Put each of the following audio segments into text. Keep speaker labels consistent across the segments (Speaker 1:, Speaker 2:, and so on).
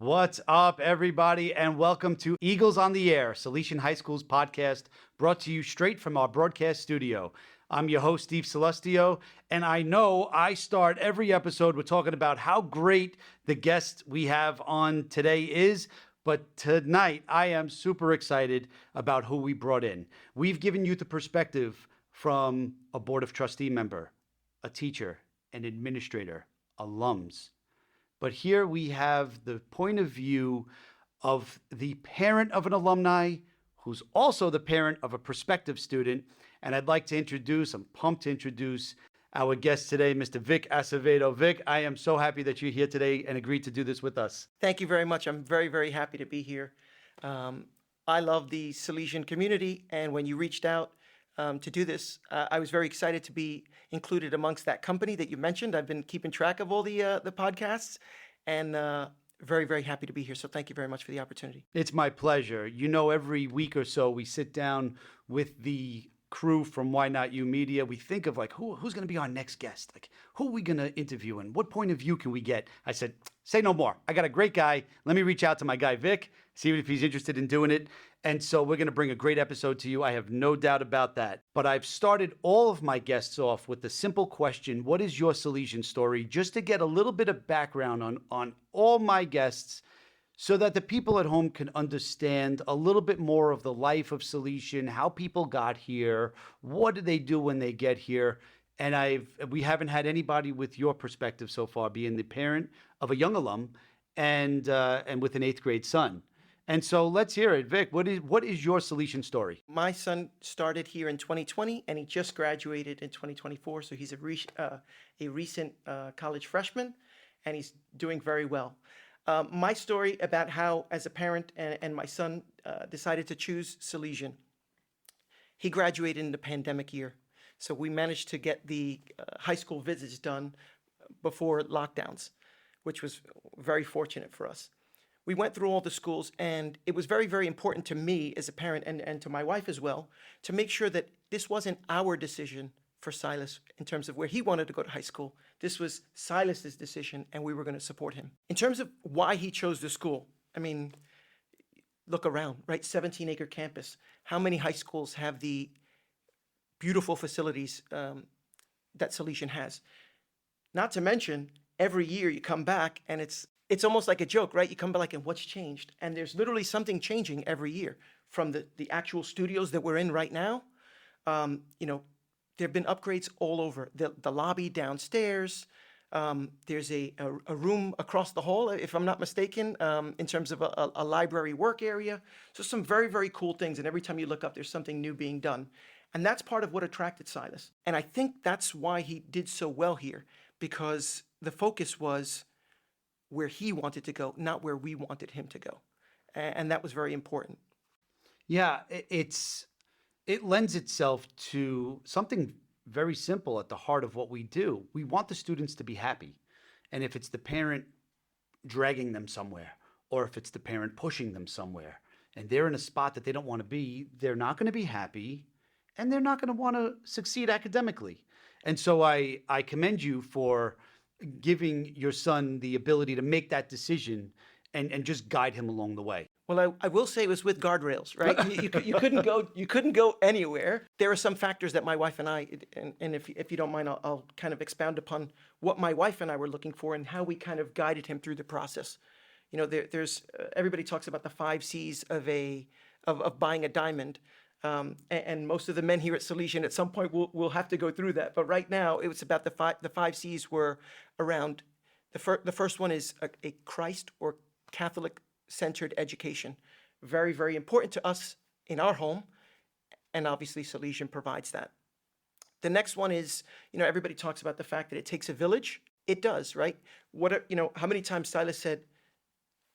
Speaker 1: What's up, everybody, and welcome to Eagles on the Air, Salesian High School's podcast, brought to you straight from our broadcast studio. I'm your host, Steve Celestio, and I know I start every episode with talking about how great the guest we have on today is, but tonight I am super excited about who we brought in. We've given you the perspective from a Board of Trustee member, a teacher, an administrator, alums. But here we have the point of view of the parent of an alumni who's also the parent of a prospective student. And I'm pumped to introduce our guest today, Mr. Vic Acevedo. Vic, I am so happy that you're here today and agreed to do this with us.
Speaker 2: Thank you very much. I'm very, very happy to be here. I love the Salesian community, and when you reached out to do this, I was very excited to be included amongst that company that you mentioned. I've been keeping track of all the podcasts, and very, very happy to be here. So thank you very much for the opportunity.
Speaker 1: It's my pleasure. You know, every week or so, we sit down with the crew from Why Not You Media. We think of like, who's going to be our next guest? Like, who are we going to interview and what point of view can we get? I said, say no more. I got a great guy. Let me reach out to my guy, Vic, see if he's interested in doing it. And so we're going to bring a great episode to you. I have no doubt about that. But I've started all of my guests off with the simple question, what is your Salesian story? Just to get a little bit of background on all my guests so that the people at home can understand a little bit more of the life of Salesian, how people got here, what do they do when they get here. And we haven't had anybody with your perspective so far, being the parent of a young alum and with an 8th grade son. And so let's hear it. Vic, what is your Salesian story?
Speaker 2: My son started here in 2020, and he just graduated in 2024. So he's a recent college freshman, and he's doing very well. My story about how, as a parent and my son decided to choose Salesian. He graduated in the pandemic year. So we managed to get the high school visits done before lockdowns, which was very fortunate for us. We went through all the schools, and it was very, very important to me as a parent and to my wife as well to make sure that this wasn't our decision for Silas in terms of where he wanted to go to high school. This was Silas's decision, and we were going to support him. In terms of why he chose the school, I mean, look around, right? 17-acre campus. How many high schools have the beautiful facilities that Salesian has? Not to mention, every year you come back, and it's almost like a joke, right? You come back and what's changed? And there's literally something changing every year from the actual studios that we're in right now. There have been upgrades all over. The lobby downstairs, there's a room across the hall, if I'm not mistaken, in terms of a library work area. So some very, very cool things. And every time you look up, there's something new being done. And that's part of what attracted Silas. And I think that's why he did so well here, because the focus was where he wanted to go, not where we wanted him to go. And that was very important.
Speaker 1: Yeah, it lends itself to something very simple at the heart of what we do. We want the students to be happy. And if it's the parent dragging them somewhere, or if it's the parent pushing them somewhere, and they're in a spot that they don't want to be, they're not going to be happy, and they're not going to want to succeed academically. And so I commend you for giving your son the ability to make that decision and just guide him along the way.
Speaker 2: Well, I will say it was with guardrails, right? You couldn't go anywhere. There are some factors that my wife and I, and if you don't mind, I'll kind of expound upon what my wife and I were looking for and how we kind of guided him through the process. You know, there's everybody talks about the 5 C's of buying a diamond. And most of the men here at Salesian at some point will have to go through that. But right now, it was about the 5 C's were around, the first one is a Christ or Catholic-centered education. Very, very important to us in our home, and obviously Salesian provides that. The next one is, everybody talks about the fact that it takes a village. It does, right? How many times Silas said,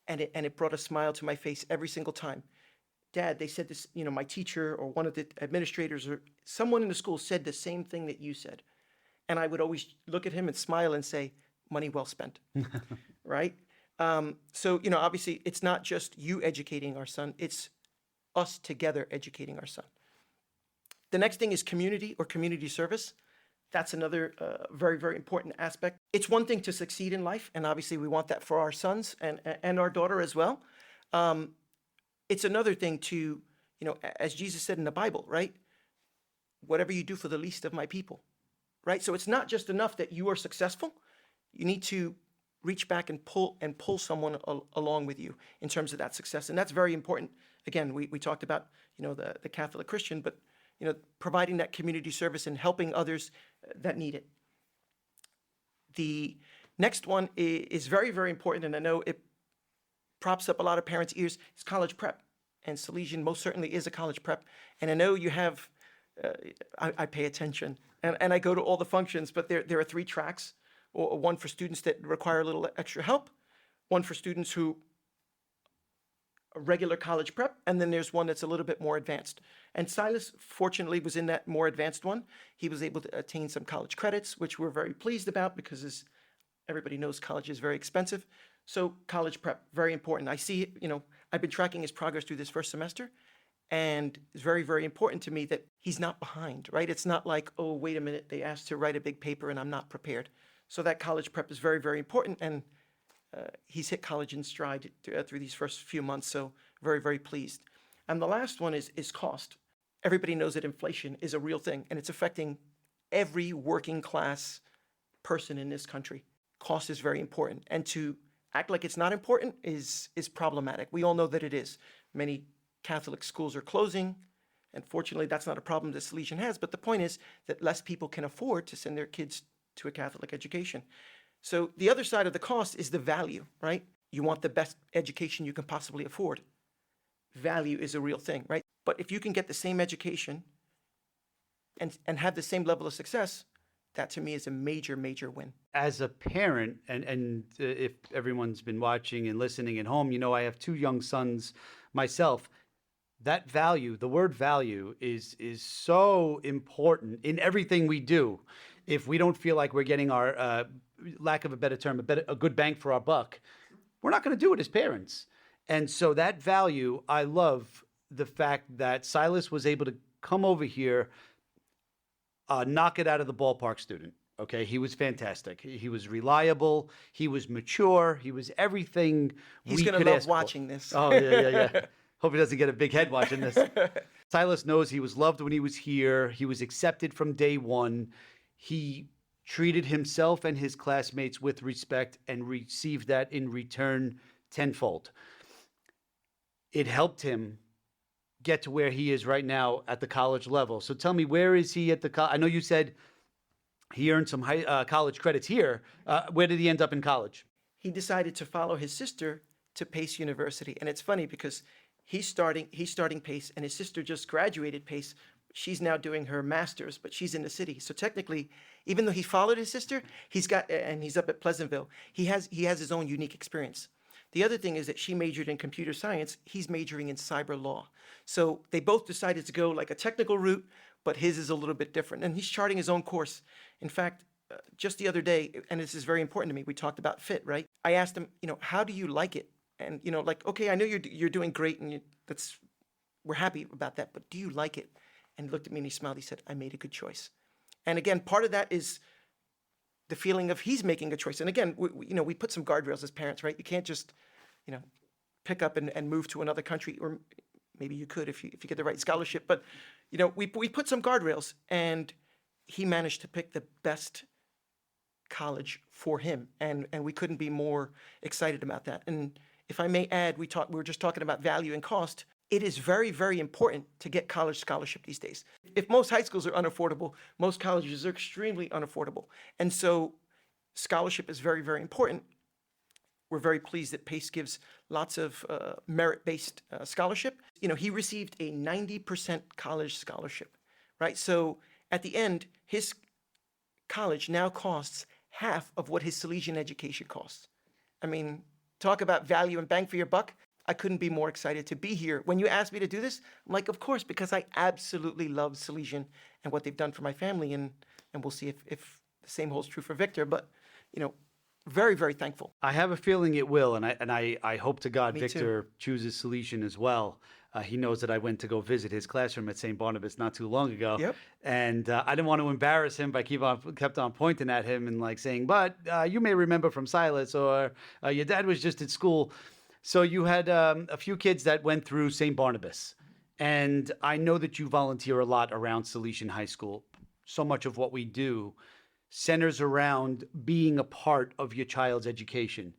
Speaker 2: and it brought a smile to my face every single time. Dad, they said this, my teacher or one of the administrators or someone in the school said the same thing that you said. And I would always look at him and smile and say, money well spent, right? So, obviously it's not just you educating our son, it's us together educating our son. The next thing is community or community service. That's another very, very important aspect. It's one thing to succeed in life, and obviously we want that for our sons and our daughter as well. It's another thing to, as Jesus said in the Bible, right? Whatever you do for the least of my people, right? So it's not just enough that you are successful. You need to reach back and pull someone along with you in terms of that success. And that's very important. Again, we talked about, the Catholic Christian, but, providing that community service and helping others that need it. The next one is very, very important, and I know it props up a lot of parents' ears. It's college prep, and Salesian most certainly is a college prep. And I know you have, I pay attention, and I go to all the functions, but there are 3 tracks, or one for students that require a little extra help, one for students who a regular college prep, and then there's one that's a little bit more advanced. And Silas, fortunately, was in that more advanced one. He was able to attain some college credits, which we're very pleased about because, as everybody knows, college is very expensive. So college prep, very important. I see, I've been tracking his progress through this first semester, and it's very, very important to me that he's not behind, right? It's not like, oh, wait a minute, they asked to write a big paper and I'm not prepared. So that college prep is very, very important, and he's hit college in stride through these first few months, so very, very pleased. And the last one is cost. Everybody knows that inflation is a real thing, and it's affecting every working class person in this country. Cost is very important, and to act like it's not important is problematic. We all know that it is. Many Catholic schools are closing, and fortunately that's not a problem that Salesian has, but the point is that less people can afford to send their kids to a Catholic education. So the other side of the cost is the value, right? You want the best education you can possibly afford. Value is a real thing, right? But if you can get the same education and have the same level of success, that to me is a major, major win.
Speaker 1: As a parent, and if everyone's been watching and listening at home, I have 2 young sons myself. That value, the word value, is so important in everything we do. If we don't feel like we're getting our, lack of a better term, a good bang for our buck, we're not going to do it as parents. And so that value, I love the fact that Silas was able to come over here, knock it out of the ballpark student. Okay, he was fantastic. He was reliable. He was mature. He was everything
Speaker 2: He's
Speaker 1: we
Speaker 2: going
Speaker 1: could
Speaker 2: to love
Speaker 1: ask
Speaker 2: watching
Speaker 1: for.
Speaker 2: this.
Speaker 1: Oh, yeah. Hope he doesn't get a big head watching this. Silas knows he was loved when he was here. He was accepted from day one. He treated himself and his classmates with respect and received that in return tenfold. It helped him get to where he is right now at the college level. So tell me, where is he at the college? I know you said he earned some college credits here. Where did he end up in college?
Speaker 2: He decided to follow his sister to Pace University. And it's funny because he's starting Pace, and his sister just graduated Pace. She's now doing her master's, but she's in the city. So technically, even though he followed his sister, he's up at Pleasantville. He has his own unique experience. The other thing is that she majored in computer science. He's majoring in cyber law. So they both decided to go like a technical route, but his is a little bit different. And he's charting his own course. In fact, just the other day, and this is very important to me, we talked about fit, right? I asked him, how do you like it? And, okay, I know you're doing great, and we're happy about that, but do you like it? And he looked at me and he smiled. He said, I made a good choice. And again, part of that is the feeling of he's making a choice. And again, we put some guardrails as parents, right? You can't just, pick up and move to another country, or maybe you could if you get the right scholarship. But, we put some guardrails, and he managed to pick the best college for him. And we couldn't be more excited about that. And if I may add, we were just talking about value and cost. It is very, very important to get college scholarship these days. If most high schools are unaffordable, most colleges are extremely unaffordable. And so scholarship is very, very important. We're very pleased that Pace gives lots of merit-based scholarship. He received a 90% college scholarship, right? So at the end, his college now costs half of what his Salesian education costs. I mean, talk about value and bang for your buck. I couldn't be more excited to be here. When you asked me to do this, I'm like, of course, because I absolutely love Salesian and what they've done for my family, and we'll see if the same holds true for Victor. But, very, very thankful.
Speaker 1: I have a feeling it will, and I hope to God
Speaker 2: Me
Speaker 1: Victor chooses Salesian as well. He knows that I went to go visit his classroom at St. Barnabas not too long ago.
Speaker 2: Yep.
Speaker 1: And I didn't want to embarrass him by kept on pointing at him and like saying, but you may remember from Silas, or your dad was just at school. So you had a few kids that went through St. Barnabas. And I know that you volunteer a lot around Salesian High School. So much of what we do centers around being a part of your child's education.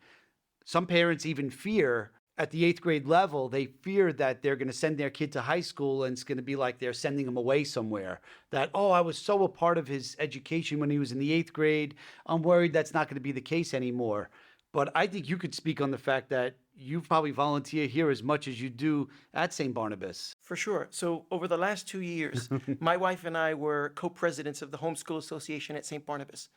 Speaker 1: Some parents even fear at the 8th grade level, they fear that they're going to send their kid to high school and it's going to be like they're sending them away somewhere. That, oh, I was so a part of his education when he was in the 8th grade. I'm worried that's not going to be the case anymore. But I think you could speak on the fact that you probably volunteer here as much as you do at St. Barnabas.
Speaker 2: For sure. So over the last 2 years, my wife and I were co-presidents of the Homeschool Association at St. Barnabas,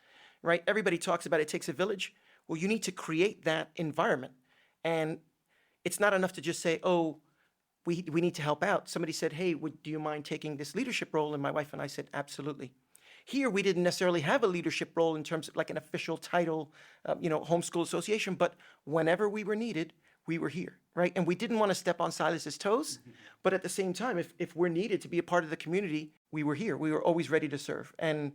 Speaker 2: right? Everybody talks about it takes a village. Well, you need to create that environment. And it's not enough to just say, oh, we need to help out. Somebody said, hey, do you mind taking this leadership role? And my wife and I said, absolutely. Here, we didn't necessarily have a leadership role in terms of like an official title, homeschool association, but whenever we were needed, we were here, right? And we didn't want to step on Silas's toes, but at the same time, if we're needed to be a part of the community, we were here. We were always ready to serve. And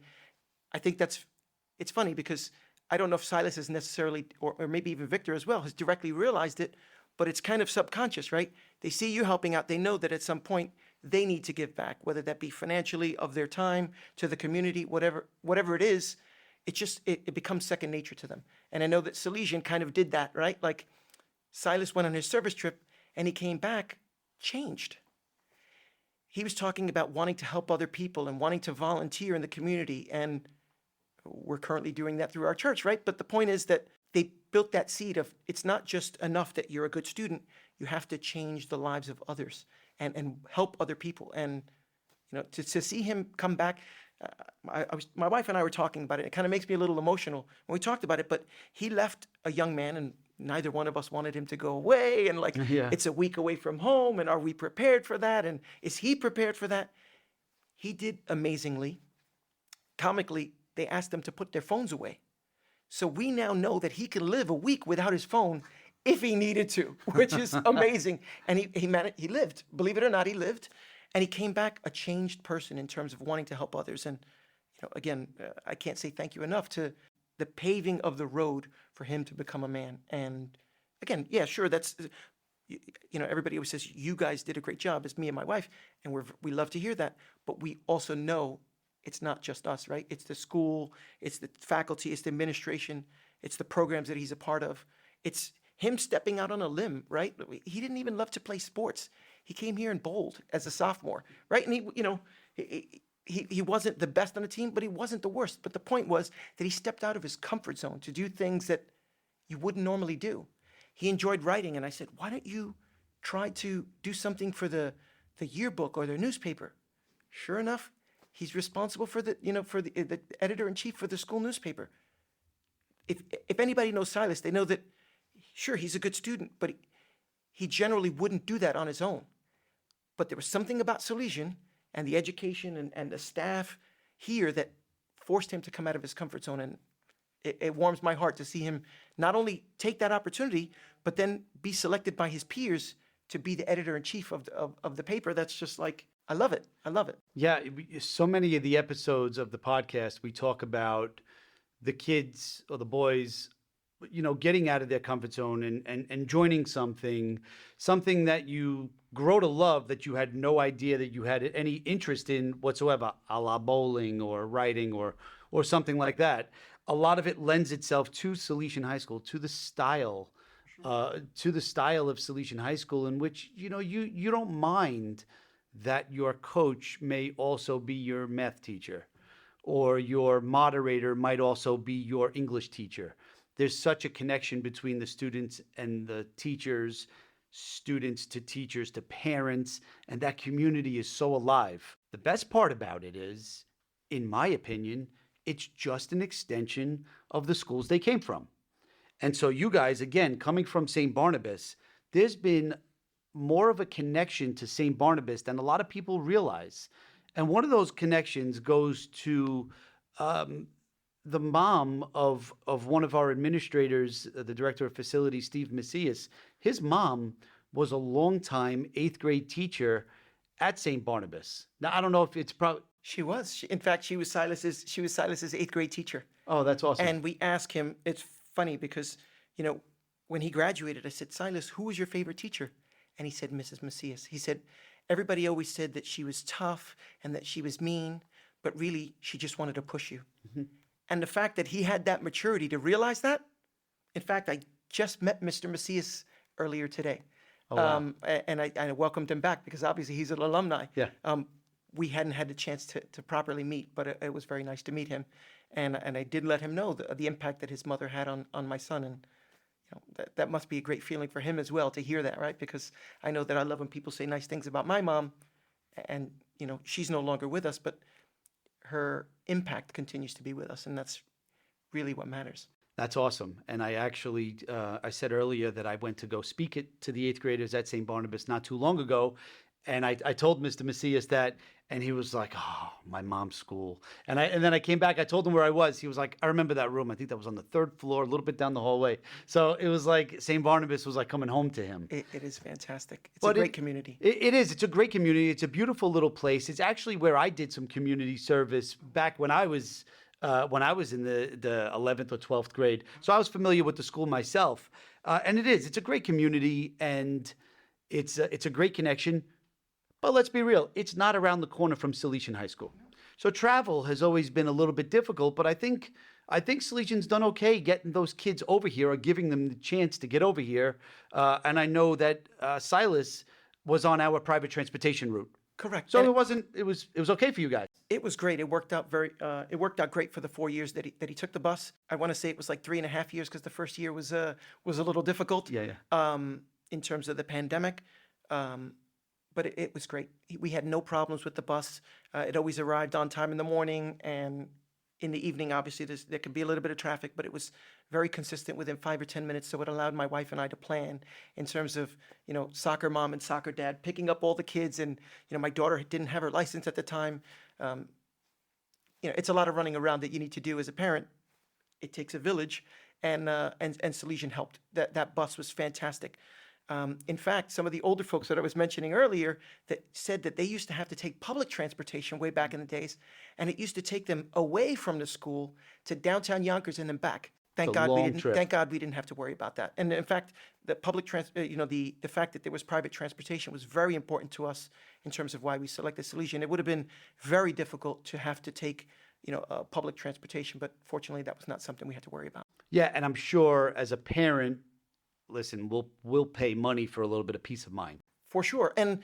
Speaker 2: I think it's funny because I don't know if Silas is necessarily, or maybe even Victor as well, has directly realized it, but it's kind of subconscious, right? They see you helping out. They know that at some point they need to give back, whether that be financially, of their time, to the community, whatever it is. It becomes second nature to them. And I know that Salesian kind of did that, right? Like Silas went on his service trip and he came back changed. He was talking about wanting to help other people and wanting to volunteer in the community. And we're currently doing that through our church, right? But the point is that they built that seed of it's not just enough that you're a good student. You have to change the lives of others and help other people. And to see him come back, my wife and I were talking about it. It kind of makes me a little emotional when we talked about it. But he left a young man, and neither one of us wanted him to go away. And It's a week away from home, and are we prepared for that? And is he prepared for that? He did amazingly. Comically, they asked him to put their phones away. So we now know that he can live a week without his phone if he needed to, which is amazing. And he lived. Believe it or not, he lived. And he came back a changed person in terms of wanting to help others. And, again, I can't say thank you enough to the paving of the road for him to become a man. And, again, yeah, sure, that's, everybody always says, you guys did a great job. It's me and my wife. And we love to hear that. But we also know it's not just us, right? It's the school, it's the faculty, it's the administration, it's the programs that he's a part of. It's him stepping out on a limb, right? He didn't even love to play sports. He came here and bowled as a sophomore, right? And he wasn't the best on the team, but he wasn't the worst. But the point was that he stepped out of his comfort zone to do things that you wouldn't normally do. He enjoyed writing, and I said, why don't you try to do something for the yearbook or the newspaper? Sure enough, he's responsible for the editor-in-chief for the school newspaper. If anybody knows Silas, they know that, sure, he's a good student, but he generally wouldn't do that on his own. But there was something about Salesian and the education and the staff here that forced him to come out of his comfort zone. And it warms my heart to see him not only take that opportunity, but then be selected by his peers to be the editor-in-chief of the paper. That's just like, I love it. I love it.
Speaker 1: Yeah, so many of the episodes of the podcast, we talk about the kids or the boys, getting out of their comfort zone and joining something that you grow to love that you had no idea that you had any interest in whatsoever, a la bowling or writing or something like that. A lot of it lends itself to Salesian High School, to the style of Salesian High School, in which, you don't mind that your coach may also be your math teacher, or your moderator might also be your English teacher. There's such a connection between the students and the teachers, students to teachers to parents, and that community is so alive. The best part about it is, in my opinion, it's just an extension of the schools they came from. And so you guys, again, coming from St. Barnabas, there's been more of a connection to St. Barnabas than a lot of people realize. And one of those connections goes to the mom of one of our administrators, the director of facilities, Steve Macias. His mom was a longtime 8th grade teacher at St. Barnabas. Now, I don't know if it's probably.
Speaker 2: She was. In fact, she was Silas's eighth grade teacher.
Speaker 1: Oh, that's awesome.
Speaker 2: And we asked him, it's funny because, when he graduated, I said, Silas, who was your favorite teacher? And he said, Mrs. Macias. He said, everybody always said that she was tough and that she was mean, but really she just wanted to push you. And the fact that he had that maturity to realize that, in fact, I just met Mr. Macias earlier today.
Speaker 1: Oh, wow.
Speaker 2: And I welcomed him back because obviously he's an alumni.
Speaker 1: Yeah.
Speaker 2: We hadn't had the chance to properly meet, but it was very nice to meet him. And I did let him know the impact that his mother had on my son. And that must be a great feeling for him as well to hear that, right? Because I know that I love when people say nice things about my mom. And, she's no longer with us, but her impact continues to be with us. And that's really what matters.
Speaker 1: That's awesome. And I actually, I said earlier that I went to go speak it to the 8th graders at St. Barnabas not too long ago. And I told Mr. Macias that, and he was like, oh, my mom's school. And then I came back, I told him where I was. He was like, I remember that room. I think that was on the 3rd floor, a little bit down the hallway. So it was like St. Barnabas was like coming home to him.
Speaker 2: It is fantastic. It's a great community.
Speaker 1: It is. It's a great community. It's a beautiful little place. It's actually where I did some community service back when I was in the 11th or 12th grade. So I was familiar with the school myself. And it's a great community, and it's a great connection. But let's be real, it's not around the corner from Salesian High School. So travel has always been a little bit difficult, but I think Salesian's done okay getting those kids over here or giving them the chance to get over here. And I know that Silas was on our private transportation route.
Speaker 2: Correct.
Speaker 1: So it was okay for you guys.
Speaker 2: It was great. It worked out great for the 4 years that he took the bus. I want to say it was like 3.5 years because the first year was a little difficult.
Speaker 1: Yeah.
Speaker 2: In terms of the pandemic. But it was great. We had no problems with the bus. It always arrived on time in the morning, and in the evening, obviously, there could be a little bit of traffic, but it was very consistent within 5 or 10 minutes. So it allowed my wife and I to plan in terms of, soccer mom and soccer dad, picking up all the kids. And, my daughter didn't have her license at the time. It's a lot of running around that you need to do as a parent. It takes a village, and Salesian helped. That bus was fantastic. In fact, some of the older folks that I was mentioning earlier that said that they used to have to take public transportation way back in the days, and it used to take them away from the school to downtown Yonkers and then back. Thank God we didn't have to worry about that. And in fact, the the fact that there was private transportation was very important to us in terms of why we selected Salesian. It would have been very difficult to have to take public transportation, but fortunately that was not something we had to worry about.
Speaker 1: Yeah, and I'm sure as a parent, listen, we'll pay money for a little bit of peace of mind.
Speaker 2: For sure. And,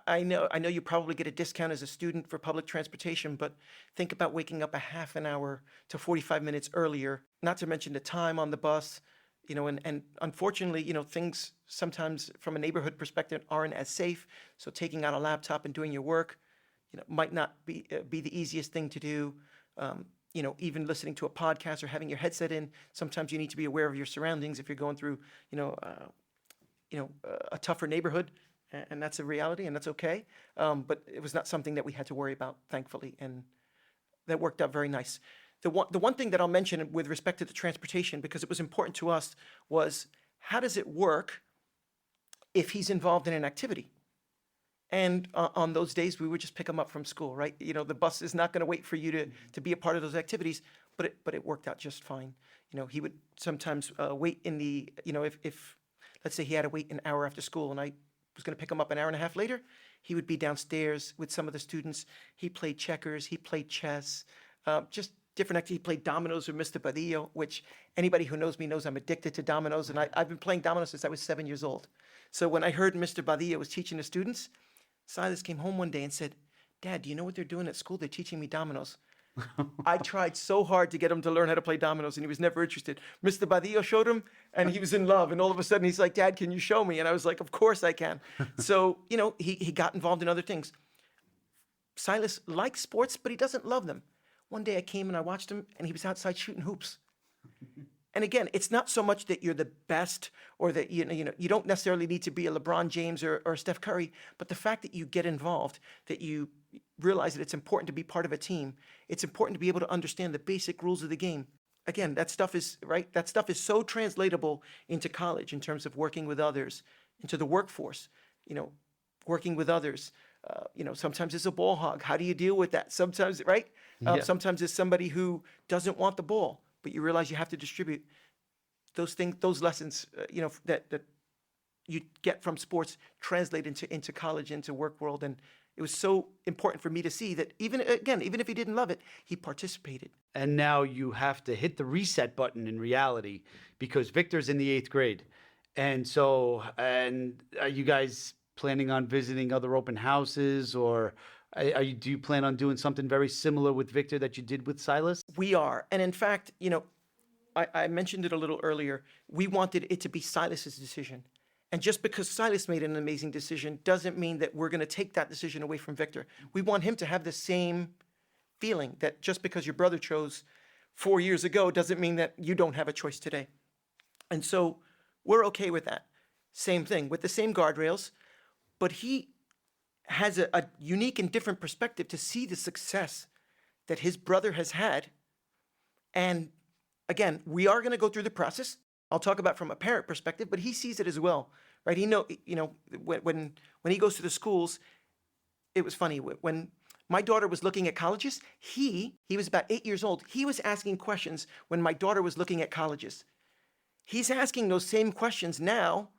Speaker 2: I know you probably get a discount as a student for public transportation, but think about waking up a half an hour to 45 minutes earlier, not to mention the time on the bus, and unfortunately, things sometimes from a neighborhood perspective aren't as safe. So taking out a laptop and doing your work, might not be the easiest thing to do. Even listening to a podcast or having your headset in, sometimes you need to be aware of your surroundings if you're going through, a tougher neighborhood, and that's a reality, and that's okay. But it was not something that we had to worry about, thankfully, and that worked out very nice. The one thing that I'll mention with respect to the transportation, because it was important to us, was how does it work if he's involved in an activity? And on those days, we would just pick him up from school, right? The bus is not going to wait for you to be a part of those activities, but it worked out just fine. He would sometimes wait in the, if let's say he had to wait an hour after school and I was going to pick him up an hour and a half later, he would be downstairs with some of the students. He played checkers, he played chess, just different activities. He played dominoes with Mr. Badillo, which anybody who knows me knows I'm addicted to dominoes, and I've been playing dominoes since I was 7 years old. So when I heard Mr. Badillo was teaching the students, Silas came home one day and said, Dad, do you know what they're doing at school? They're teaching me dominoes. I tried so hard to get him to learn how to play dominoes, and he was never interested. Mr. Badillo showed him, and he was in love. And all of a sudden, he's like, Dad, can you show me? And I was like, of course I can. So, he got involved in other things. Silas likes sports, but he doesn't love them. One day I came and I watched him, and he was outside shooting hoops. And again, it's not so much that you're the best or that you don't necessarily need to be a LeBron James or a Steph Curry, but the fact that you get involved, that you realize that it's important to be part of a team, it's important to be able to understand the basic rules of the game. Again, that stuff is so translatable into college in terms of working with others, into the workforce, working with others. Sometimes it's a ball hog. How do you deal with that? Sometimes, right?
Speaker 1: Yeah.
Speaker 2: Sometimes it's somebody who doesn't want the ball, but you realize you have to distribute those things, those lessons, that you get from sports translate into college, into work world. And it was so important for me to see that even if he didn't love it, he participated.
Speaker 1: And now you have to hit the reset button in reality because Victor's in the 8th grade. And are you guys planning on visiting other open houses, or do you plan on doing something very similar with Victor that you did with Silas?
Speaker 2: We are. And in fact, I mentioned it a little earlier. We wanted it to be Silas's decision. And just because Silas made an amazing decision doesn't mean that we're going to take that decision away from Victor. We want him to have the same feeling that just because your brother chose 4 years ago doesn't mean that you don't have a choice today. And so we're okay with that. Same thing, with the same guardrails, but he has a unique and different perspective to see the success that his brother has had. And again, we are going to go through the process. I'll talk about from a parent perspective, but he sees it as well, right? When he goes to the schools, it was funny. When my daughter was looking at colleges, he was about 8 years old. He was asking questions when my daughter was looking at colleges. He's asking those same questions now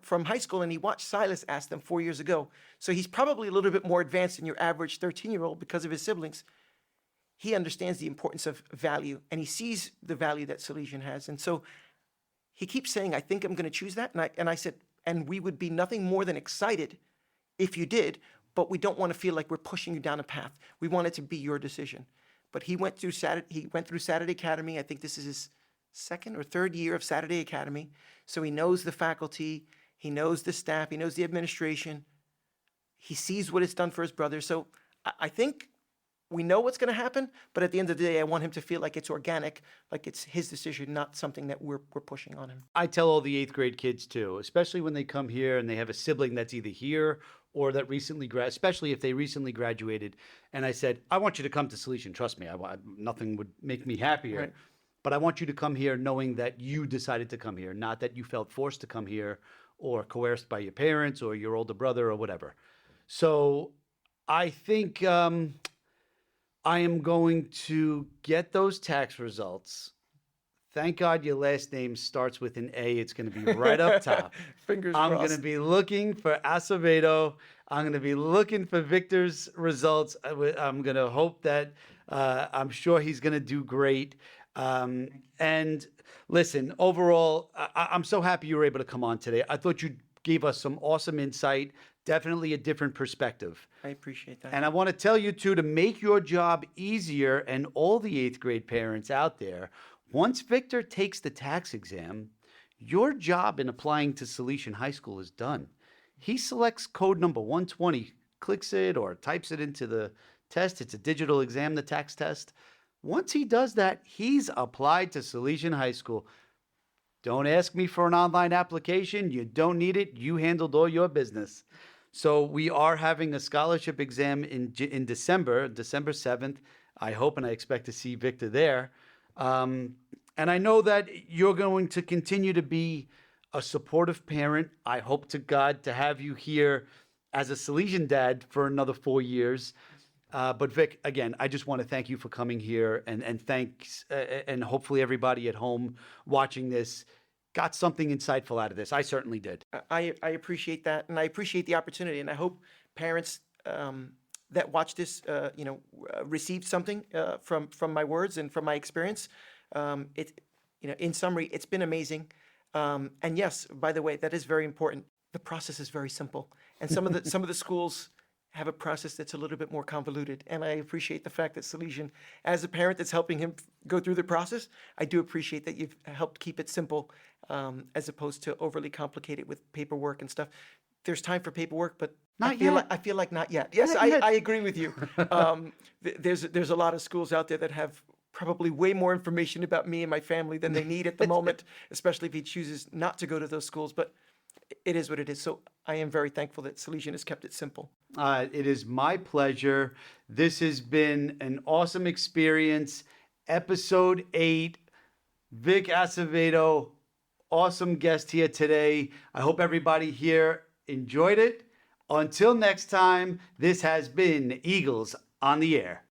Speaker 2: from high school, and he watched Silas ask them 4 years ago. So he's probably a little bit more advanced than your average 13-year-old because of his siblings. He understands the importance of value, and he sees the value that Salesian has. And so he keeps saying, I think I'm going to choose that. And I said, and we would be nothing more than excited if you did, but we don't want to feel like we're pushing you down a path. We want it to be your decision. But he went through Saturday Academy. I think this is his 2nd or 3rd year of Saturday Academy. So he knows the faculty, he knows the staff, he knows the administration. He sees what it's done for his brother. So I think we know what's going to happen, but at the end of the day, I want him to feel like it's organic, like it's his decision, not something that we're pushing on him.
Speaker 1: I tell all the 8th grade kids too, especially when they come here and they have a sibling that's either here or that recently especially if they recently graduated. And I said, I want you to come to Salesian. Trust me, nothing would make me happier.
Speaker 2: Right.
Speaker 1: But I want you to come here knowing that you decided to come here, not that you felt forced to come here or coerced by your parents or your older brother or whatever. So I think I am going to get those tax results. Thank God your last name starts with an A. It's going to be right up top.
Speaker 2: Fingers
Speaker 1: I'm
Speaker 2: crossed.
Speaker 1: going to be looking for Acevedo. I'm going to be looking for Victor's results. I'm going to hope that I'm sure he's going to do great. And listen, overall, I'm so happy you were able to come on today. I thought you gave us some awesome insight, definitely a different perspective.
Speaker 2: I appreciate that.
Speaker 1: And I want to tell you, too, to make your job easier, and all the 8th grade parents out there, once Victor takes the tax exam, your job in applying to Salesian High School is done. He selects code number 120, clicks it or types it into the test. It's a digital exam, the tax test. Once he does that, he's applied to Salesian High School. Don't ask me for an online application. You don't need it. You handled all your business. So we are having a scholarship exam in December 7th. I hope and I expect to see Victor there. And I know that you're going to continue to be a supportive parent. I hope to God to have you here as a Salesian dad for another 4 years. But Vic, again, I just want to thank you for coming here, and thanks, and hopefully everybody at home watching this got something insightful out of this. I certainly did.
Speaker 2: I appreciate that, and I appreciate the opportunity, and I hope parents that watch this, received something from my words and from my experience. In summary, it's been amazing. And yes, by the way, that is very important. The process is very simple, and some of the schools have a process that's a little bit more convoluted. And I appreciate the fact that Salesian, as a parent that's helping him go through the process, I do appreciate that you've helped keep it simple, as opposed to overly complicated with paperwork and stuff. There's time for paperwork, but I feel like not yet. Yes,
Speaker 1: Not yet.
Speaker 2: I agree with you. There's a lot of schools out there that have probably way more information about me and my family than they need at the moment, especially if he chooses not to go to those schools. But it is what it is. So I am very thankful that Salesian has kept it simple.
Speaker 1: It is my pleasure. This has been an awesome experience. Episode 8, Vic Acevedo, awesome guest here today. I hope everybody here enjoyed it. Until next time, this has been Eagles on the Air.